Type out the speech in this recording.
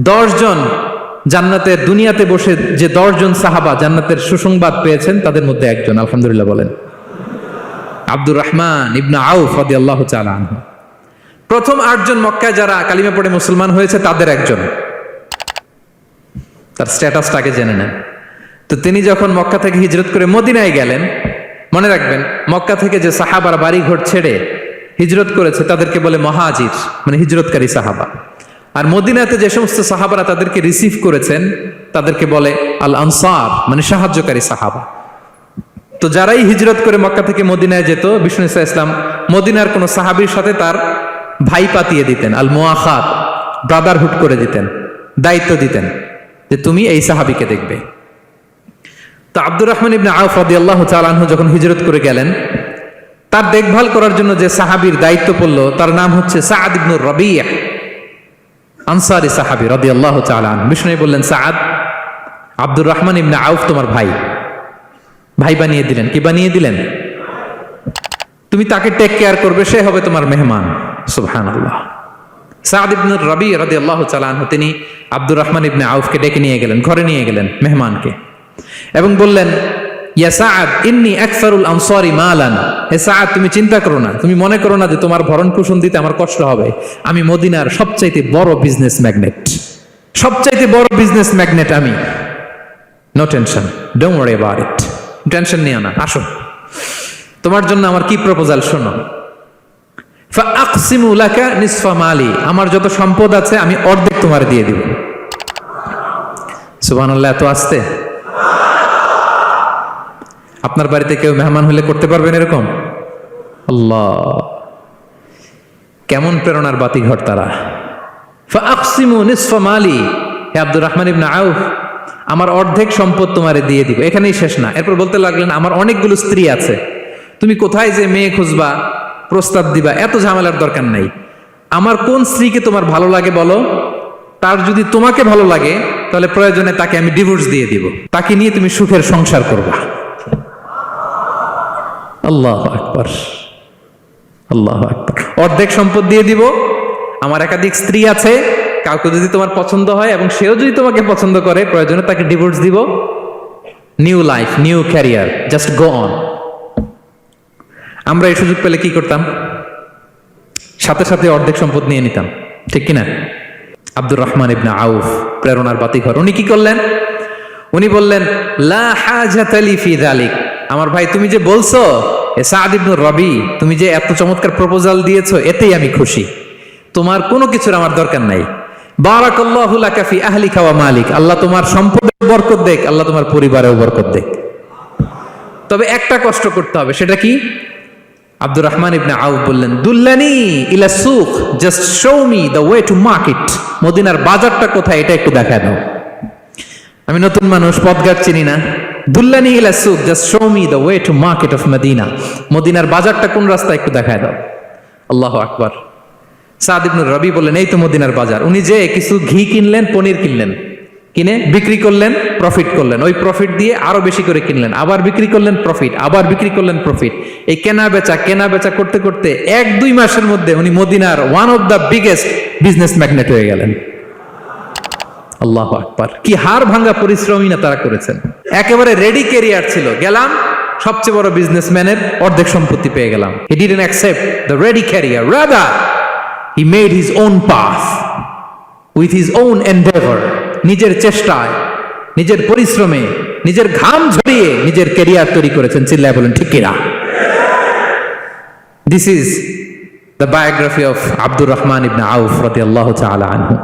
10 জন জান্নাতের দুনিয়াতে বসে যে 10 জন সাহাবা জান্নাতের সুসংবাদ পেয়েছেন তাদের মধ্যে একজন, আলহামদুলিল্লাহ বলেন। আব্দুর রহমান ইবনে আউফ রাদিয়াল্লাহু তাআলা আনহু প্রথম 8 জন মক্কায় যারা কালিমা পড়ে মুসলমান হয়েছে তাদের একজন। তার স্ট্যাটাসটাকে জেনে নেন। তো তিনি যখন মক্কা থেকে হিজরত করে মদিনায় গেলেন, মনে রাখবেন মক্কা থেকে যে সাহাবারা বাড়ি ঘর ছেড়ে হিজরত করেছে তাদেরকে বলে মহাজির, মানে হিজরতকারী সাহাবা। আর মদিনাতে যে সমস্ত সাহাবারা তাদেরকে রিসিভ করেছেন তাদেরকে বলে আল আনসার, মানে সাহায্যকারী সাহাবা। তো যারাই হিজরত করে মক্কা থেকে মদিনায় যেত, বিষ্ণু ইসা ইসলাম মদিনার কোন সাহাবীর সাথে তার ভাই পাতিয়ে দিতেন, আল মুআখাত, ব্রাদারহুড করে দিতেন, দায়িত্ব দিতেন যে তুমি এই সাহাবীকে দেখবে। তো আব্দুর রহমান ইবনে আউফ রাদিয়াল্লাহু তাআলা আনহু যখন হিজরত করে গেলেন, তার দেখভাল করার জন্য যে সাহাবীর দায়িত্ব পড়ল তার নাম হচ্ছে সাআদ ইবনে রাবিয়া, আনসারী সাহাবী রাদিয়াল্লাহু তাআলা আনহু। বিষ্ণু বললেন, সাআদ, আব্দুর রহমান ইবনে আউফ তোমার ভাই, ভাই বানিয়ে দিলেন। কি বানিয়ে দিলেন? তুমি তাকে টেক কেয়ার করবে, সে হবে তোমার মেহমান। সুবহানাল্লাহ। সাআদ ইবনে রাবিয়া রাদিয়াল্লাহু তাআলা আনহু তিনি আব্দুর রহমান ইবনে আউফকে ডেকে নিয়ে গেলেন, ঘরে নিয়ে গেলেন মেহমানকে, এবং বললেন, ইয়া সাআদ ইন্নী আকসারুল আনসারি মালান। হে সাআদ, তুমি চিন্তা করো না, তুমি মনে করো না যে তোমার ভরণ পোষণ দিতে আমার কষ্ট হবে। আমি মদিনার সবচাইতে বড় বিজনেস ম্যাগনেট, সবচাইতে বড় বিজনেস ম্যাগনেট আমি। No tension, don't worry about it. Tension নিও না, আসো, তোমার জন্য আমার কি প্রপোজাল শোনো। ফাআকসিমু লাকা নিসফা মালি, আমার যত সম্পদ আছে আমি অর্ধেক তোমার দিয়ে দিব। সুবহানাল্লাহ। এত আসতে আপনার বাড়িতে কেউ মেহমান হলে করতে পারবেন এরকম? আল্লাহ, কেমন প্রেরণার বাতিঘর তারা। ফাআকসিমু নিসফা মালি, হে আব্দুর রহমান ইবনে আউফ, আমার অর্ধেক সম্পদ তোমারে দিয়ে দিব। এখানেই শেষ না, এরপর বলতে লাগলেন, আমার অনেকগুলো স্ত্রী আছে, তুমি কোথায় যে মেয়ে খুঁজবা, প্রস্তাব দিবা, এত ঝামেলার দরকার নাই। আমার কোন স্ত্রীকে তোমার ভালো লাগে বলো, তার যদি তোমাকে ভালো লাগে তাহলে প্রয়োজনে তাকে আমি ডিভোর্স দিয়ে দিব, তাকে নিয়ে তুমি সুখের সংসার করবা। আল্লাহু আকবার, আল্লাহু আকবার। অর্ধেক সম্পদ দিয়ে দিব, আমার একাধিক স্ত্রী আছে, কাউকে যদি তোমার পছন্দ হয় এবং সেও যদি তোমাকে পছন্দ করে প্রয়োজনে তাকে ডিভোর্স দিব। New life, new career, just go on. আমরা এই সুযোগ পেলে কি করতাম? সাথে সাথে অর্ধেক সম্পদ নিয়ে নিতাম, ঠিক কিনা? আব্দুর রহমান ইবনে আউফ প্রেরণার বাতিঘর। উনি কি করলেন? উনি বললেন, লা হাজাতা লি ফি যালিক। আমার ভাই, তুমি যে বলছো এ সাআদ ইবনে রবি, তুমি যে এত চমৎকার প্রপোজাল দিয়েছো, এতেই আমি খুশি, তোমার কোনো কিছুর আমার দরকার নাই। বারাকাল্লাহু লাকা ফি আহলিকা ওয়া মালিক, আল্লাহ তোমার সম্পদে বরকত দেখ, আল্লাহ তোমার পরিবারেও বরকত দেখ। তবে একটা কষ্ট করতে হবে, সেটা কি? আব্দুর রহমান ইবনে আউফ বললেন, দুল্লানি ইলা সুক, just show me the way to market. মদিনার বাজারটা কোথায় এটা একটু দেখায় দাও। আমি নতুন মানুষ, পথঘাট চিনি না। দুল্লানি ইলা সুক, just show me the way to market of Medina. মদিনার বাজারটা কোন রাস্তা একটু দেখায় দাও। আল্লাহু আকবার। সাআদ ইবনে রবি বললেন, এই তো মদিনার বাজার। উনি যে কিছু ঘি কিনলেন, পনির কিনলেন, কিনে বিক্রি করলেন, প্রফিট করলেন। ওই প্রফিট দিয়ে আরো বেশি করে কিনলেন, আবার বিক্রি করলেন, প্রফিট, আবার বিক্রি করলেন, প্রফিট। এই কেনা বেচা করতে করতে 1-2 মাসের মধ্যে উনি মদিনার one of the biggest business magnate হয়ে গেলেন। আল্লাহু আকবার। কি হাড় ভাঙা পরিশ্রমই না তারা করেছেন। একেবারে রেডি ক্যারিয়ার ছিল, গেলাম সবচেয়ে বড় বিজনেসম্যানের অর্ধেক সম্পত্তি পেয়ে গেলাম। He didn't accept the ready career, rather he made his own path with his own Endeavour. নিজের চেষ্টায়, নিজের পরিশ্রমে, নিজের ঘাম ঝরিয়ে নিজের ক্যারিয়ার তৈরি করেছেন। চিল্লায় বলেন ঠিক কিনা? This is the biography of Abdul Rahman ibn Auf radiyallahu ta'ala anhu.